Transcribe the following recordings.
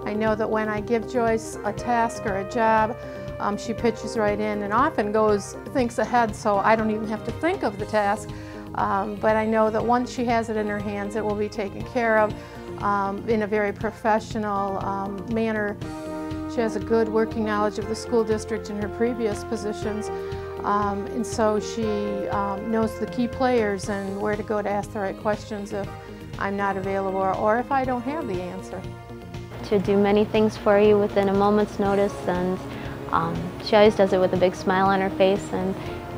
I know that when I give Joyce a task or a job, she pitches right in and often thinks ahead, so I don't even have to think of the task. But I know that once she has it in her hands, it will be taken care of in a very professional manner. She has a good working knowledge of the school district in her previous positions, and so she knows the key players and where to go to ask the right questions if I'm not available or if I don't have the answer. To do many things for you within a moment's notice, and she always does it with a big smile on her face, and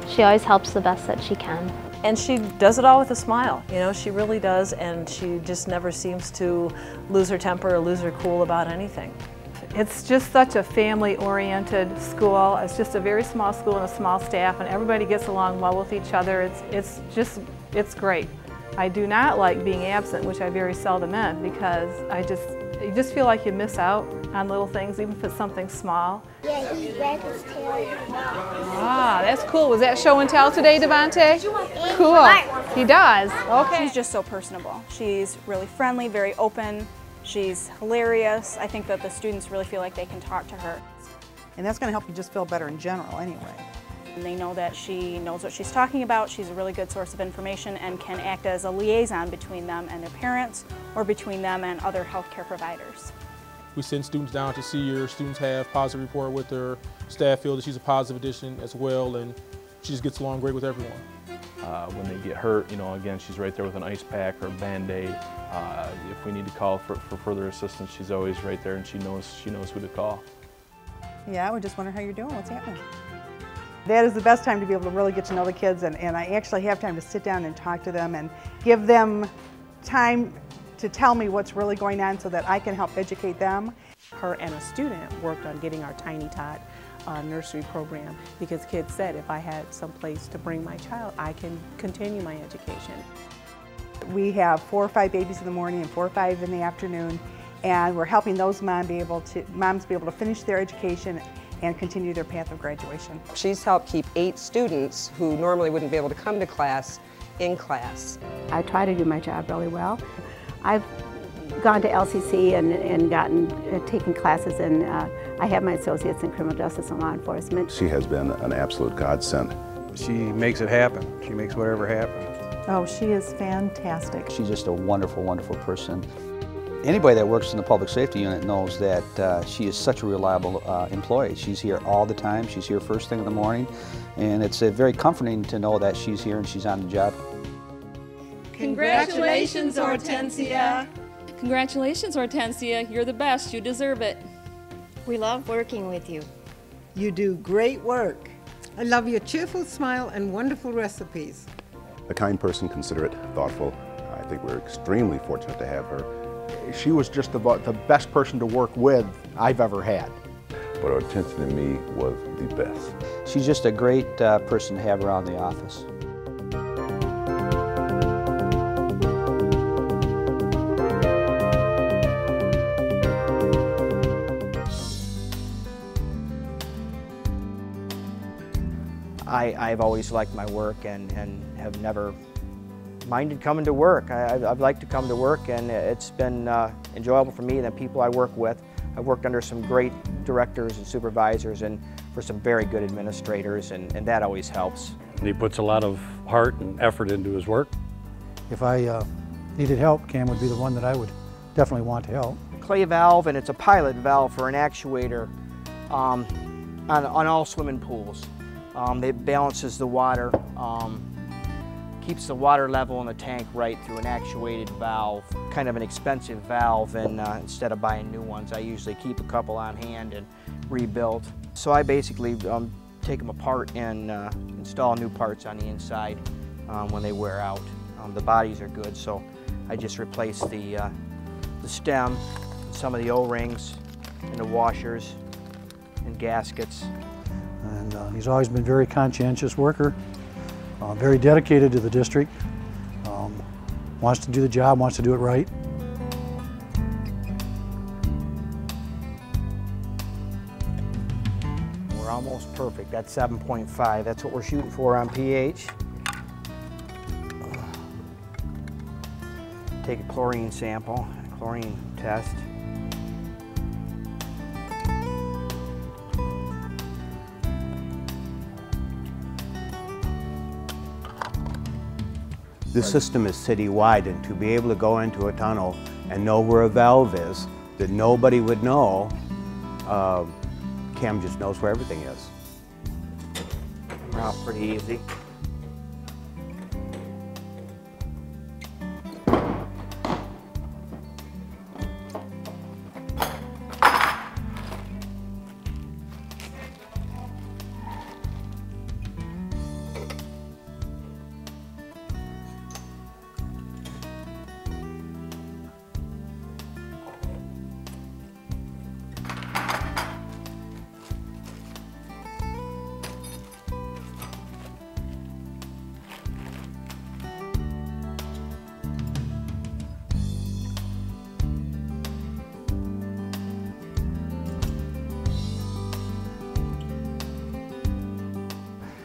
she always helps the best that she can. And she does it all with a smile, you know, she really does, and she just never seems to lose her temper or lose her cool about anything. It's just such a family-oriented school. It's just a very small school and a small staff, and everybody gets along well with each other. It's great. I do not like being absent, which I very seldom am, because you just feel like you miss out on little things, even if it's something small. Yeah, he wagged his tail. Ah, that's cool. Was that show and tell today, Devontae? Cool. He does. Okay. She's just so personable. She's really friendly, very open. She's hilarious. I think that the students really feel like they can talk to her. And that's going to help you just feel better in general anyway. And they know that she knows what she's talking about. She's a really good source of information and can act as a liaison between them and their parents, or between them and other healthcare providers. We send students down to see her. Students have positive rapport with her. Staff feel that she's a positive addition as well, and she just gets along great with everyone. When they get hurt, you know, again, she's right there with an ice pack or a Band-Aid. If we need to call for further assistance, she's always right there, and she knows who to call. Yeah, we just wonder how you're doing, what's happening. That is the best time to be able to really get to know the kids, and I actually have time to sit down and talk to them and give them time to tell me what's really going on so that I can help educate them. Her and a student worked on getting our Tiny Tot nursery program, because kids said if I had some place to bring my child, I can continue my education. We have 4 or 5 babies in the morning and 4 or 5 in the afternoon, and we're helping those moms be able to finish their education and continue their path of graduation. She's helped keep 8 students who normally wouldn't be able to come to class in class. I try to do my job really well. I've gone to LCC and taken classes, and I have my associates in criminal justice and law enforcement. She has been an absolute godsend. She makes it happen. She makes whatever happen. Oh, she is fantastic. She's just a wonderful, wonderful person. Anybody that works in the public safety unit knows that she is such a reliable employee. She's here all the time. She's here first thing in the morning, and it's very comforting to know that she's here and she's on the job. Congratulations, Hortensia. Congratulations, Hortensia. You're the best. You deserve it. We love working with you. You do great work. I love your cheerful smile and wonderful recipes. A kind person, considerate, thoughtful. I think we're extremely fortunate to have her. She was just about the best person to work with I've ever had. But Hortensia to me was the best. She's just a great person to have around the office. I've always liked my work and have never minded coming to work. I've liked to come to work, and it's been enjoyable for me and the people I work with. I've worked under some great directors and supervisors and for some very good administrators, and that always helps. And he puts a lot of heart and effort into his work. If I needed help, Cam would be the one that I would definitely want to help. Clay valve, and it's a pilot valve for an actuator on all swimming pools. It balances the water, keeps the water level in the tank right through an actuated valve. Kind of an expensive valve, and instead of buying new ones, I usually keep a couple on hand and rebuild. So I basically take them apart and install new parts on the inside when they wear out. The bodies are good, so I just replace the stem, some of the O-rings, and the washers and gaskets. And he's always been a very conscientious worker, very dedicated to the district, wants to do the job, wants to do it right. We're almost perfect. That's 7.5. That's what we're shooting for on pH. Take a chlorine sample, a chlorine test. This system is citywide, and to be able to go into a tunnel and know where a valve is that nobody would know, Cam just knows where everything is. Wow, pretty easy.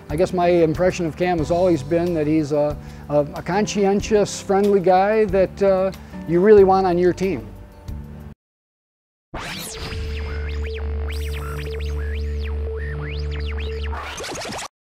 I guess my impression of Cam has always been that he's a conscientious, friendly guy that you really want on your team.